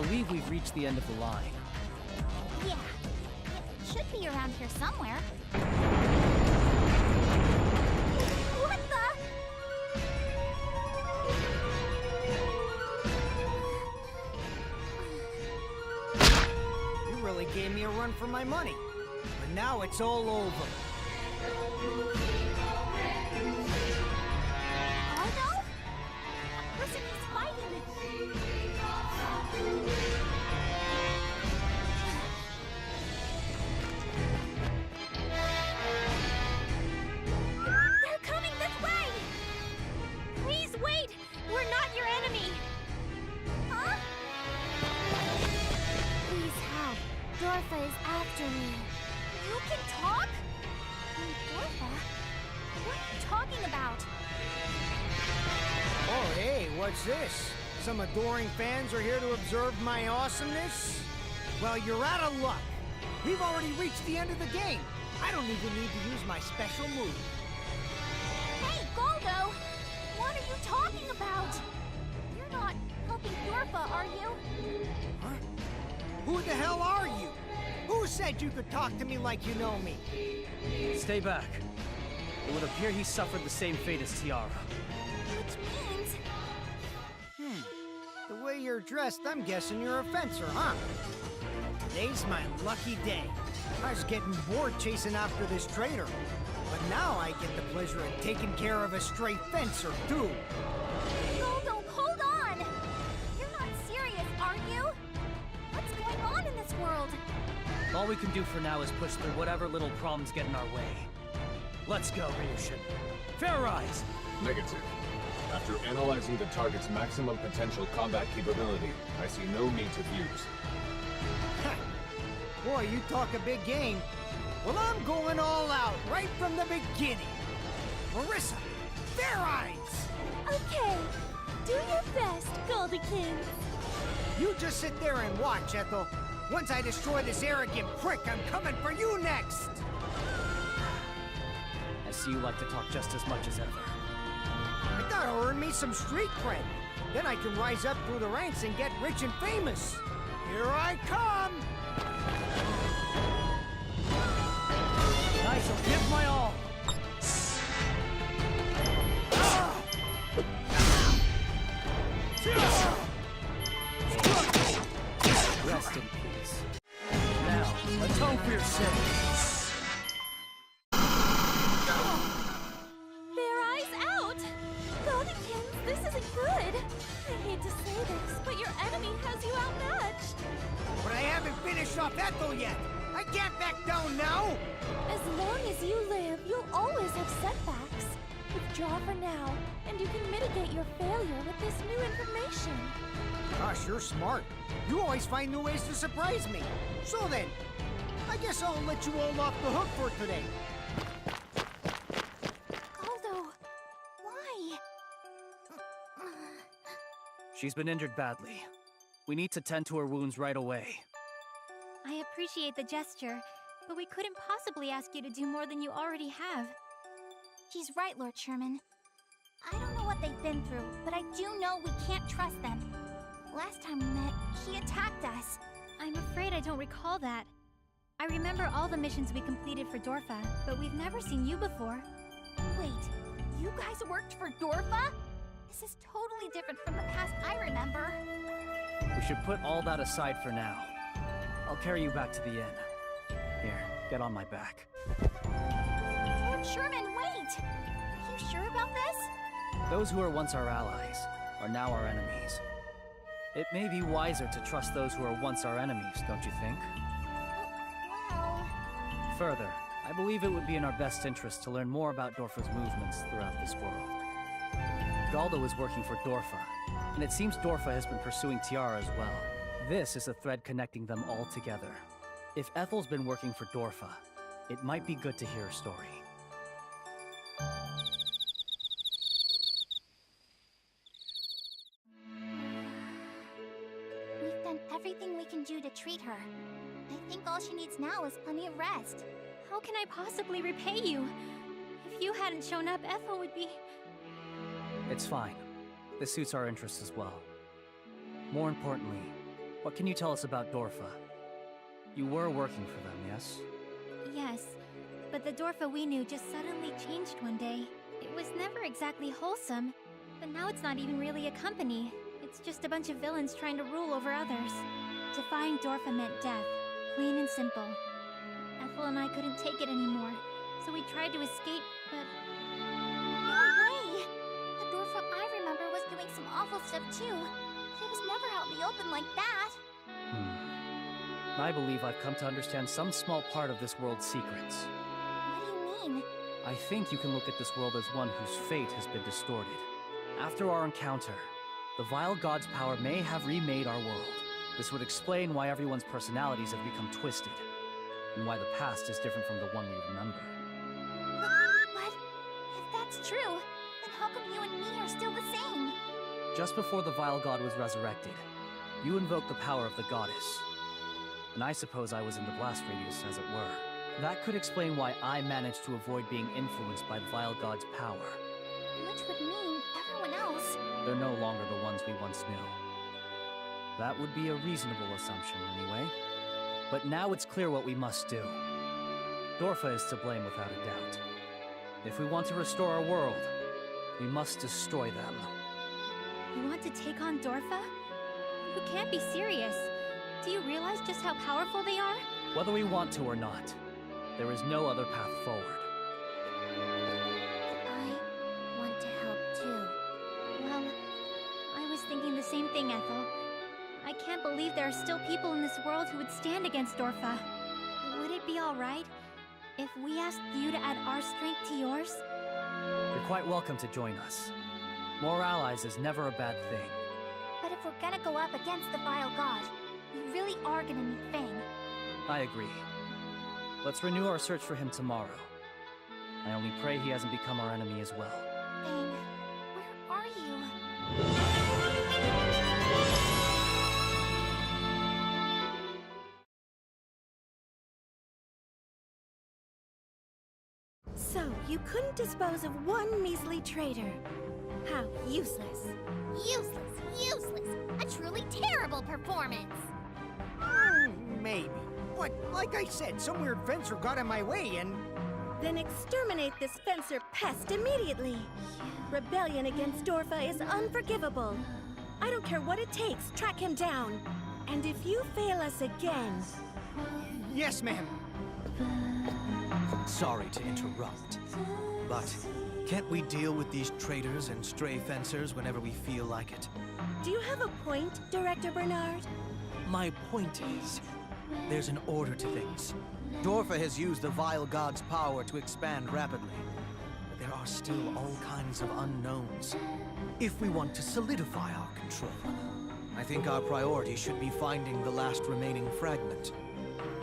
believe we've reached the end of the line. Yeah. It should be around here somewhere. What You really gave me a run for my money. But now it's all over. Galdo? That person he's fighting. They're coming this way! Please wait! We're not your enemy! Huh? Please help. Dorfa is after me. You can talk? Dorfa? What are you talking about? Oh, hey, what's this? Some adoring fans are here to observe my awesomeness? Well, you're out of luck. We've already reached the end of the game. I don't even need to use my special move. Hey, Galdo! What are you talking about? You're not helping Dorfa, are you? Huh? Who the hell are you? Who said you could talk to me like you know me? Stay back. It would appear he suffered the same fate as Tiara. Which means... The way you're dressed, I'm guessing you're a fencer, huh? Today's my lucky day. I was getting bored chasing after this traitor. But now I get the pleasure of taking care of a stray fencer, too. Galdo, hold on! You're not serious, are you? What's going on in this world? All we can do for now is push through whatever little problems get in our way. Let's go, Ryushin. Fair rise! Negative. After analyzing the target's maximum potential combat capability, I see no need to fuse. Boy, you talk a big game. Well, I'm going all out, right from the beginning. Marissa, fair eyes! Okay, do your best, Galdikin. You just sit there and watch, Ethel. Once I destroy this arrogant prick, I'm coming for you next! I see you like to talk just as much as ever. I gotta earn me some street cred. Then I can rise up through the ranks and get rich and famous. Here I come! I shall give my all! Rest in peace. Now, atone for your sins. Their eyes out! Galdikins, this isn't good. I hate to say this, but your enemy has you outmatched. But I haven't finished off Ethel yet! I can't back down now! As long as you live, you'll always have setbacks. Withdraw for now, and you can mitigate your failure with this new information. Gosh, you're smart. You always find new ways to surprise me. So then, I guess I'll let you all off the hook for today. Galdo, why? She's been injured badly. We need to tend to her wounds right away. I appreciate the gesture, but we couldn't possibly ask you to do more than you already have. He's right, Lord Sherman. I don't know what they've been through, but I do know we can't trust them. Last time we met, he attacked us. I'm afraid I don't recall that. I remember all the missions we completed for Dorfa, but we've never seen you before. Wait, you guys worked for Dorfa? This is totally different from the past I remember. We should put all that aside for now. I'll carry you back to the inn. Here, get on my back. Lord Sherman, wait! Are you sure about this? Those who were once our allies are now our enemies. It may be wiser to trust those who were once our enemies, don't you think? Well... Further, I believe it would be in our best interest to learn more about Dorfa's movements throughout this world. Galdo is working for Dorfa, and it seems Dorfa has been pursuing Tiara as well. This is a thread connecting them all together. If Ethel's been working for Dorfa, it might be good to hear her story. We've done everything we can do to treat her. I think all she needs now is plenty of rest. How can I possibly repay you? If you hadn't shown up, Ethel would be... It's fine. This suits our interests as well. More importantly, What can you tell us about Dorfa? You were working for them, yes? Yes, but the Dorfa we knew just suddenly changed one day. It was never exactly wholesome, but now it's not even really a company. It's just a bunch of villains trying to rule over others. Defying Dorfa meant death, plain and simple. Ethel and I couldn't take it anymore, so we tried to escape, but... No way! The Dorfa I remember was doing some awful stuff too. It was never out in the open like that. I believe I've come to understand some small part of this world's secrets. What do you mean? I think you can look at this world as one whose fate has been distorted. After our encounter, the vile god's power may have remade our world. This would explain why everyone's personalities have become twisted, and why the past is different from the one we remember. But if that's true, then how come you and me are still the same? Just before the vile god was resurrected, you invoked the power of the goddess. And I suppose I was in the blast radius, as it were. That could explain why I managed to avoid being influenced by the vile god's power. Which would mean everyone else. They're no longer the ones we once knew. That would be a reasonable assumption, anyway. But now it's clear what we must do. Dorfa is to blame without a doubt. If we want to restore our world, we must destroy them. You want to take on Dorfa? You can't be serious. Do you realize just how powerful they are? Whether we want to or not, there is no other path forward. I want to help too. Well, I was thinking the same thing, Ethel. I can't believe there are still people in this world who would stand against Dorfa. Would it be alright if we asked you to add our strength to yours? You're quite welcome to join us. More allies is never a bad thing. But if we're gonna go up against the vile god, we really are gonna need Fang. I agree. Let's renew our search for him tomorrow. I only pray he hasn't become our enemy as well. Fang, where are you? So, you couldn't dispose of one measly traitor. How useless. Useless, useless. A truly terrible performance. Maybe. But like I said, some weird fencer got in my way and... Then exterminate this fencer pest immediately. Rebellion against Dorfa is unforgivable. I don't care what it takes, track him down. And if you fail us again... Yes, ma'am. Sorry to interrupt, but can't we deal with these traitors and stray fencers whenever we feel like it? Do you have a point, Director Bernard? My point is, there's an order to things. Dorfa has used the vile god's power to expand rapidly, but there are still all kinds of unknowns. If we want to solidify our control, I think our priority should be finding the last remaining fragment.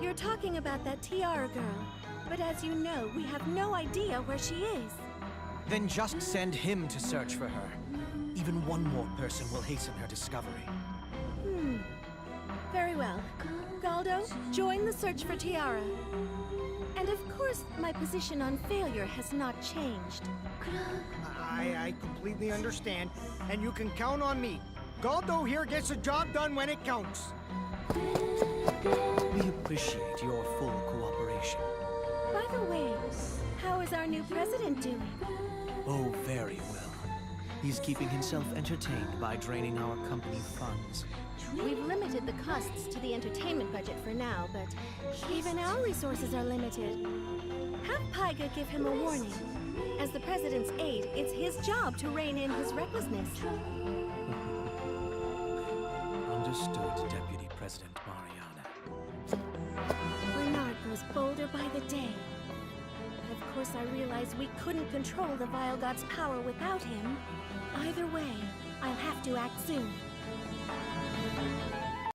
You're talking about that Tiara girl, but as you know, we have no idea where she is. Then just send him to search for her. Even one more person will hasten her discovery. Very well. Galdo, join the search for Tiara. And of course, my position on failure has not changed. I completely understand, and you can count on me. Galdo here gets the job done when it counts. We appreciate your full cooperation. By the way, how is our new president doing? Oh, very well. He's keeping himself entertained by draining our company funds. We've limited the costs to the entertainment budget for now, but even our resources are limited. Have Paiga give him a warning. As the president's aide, it's his job to rein in his recklessness. Understood, Deputy President Mariana. Bernard grows bolder by the day. But of course I realize we couldn't control the Vile God's power without him. Either way, I'll have to act soon.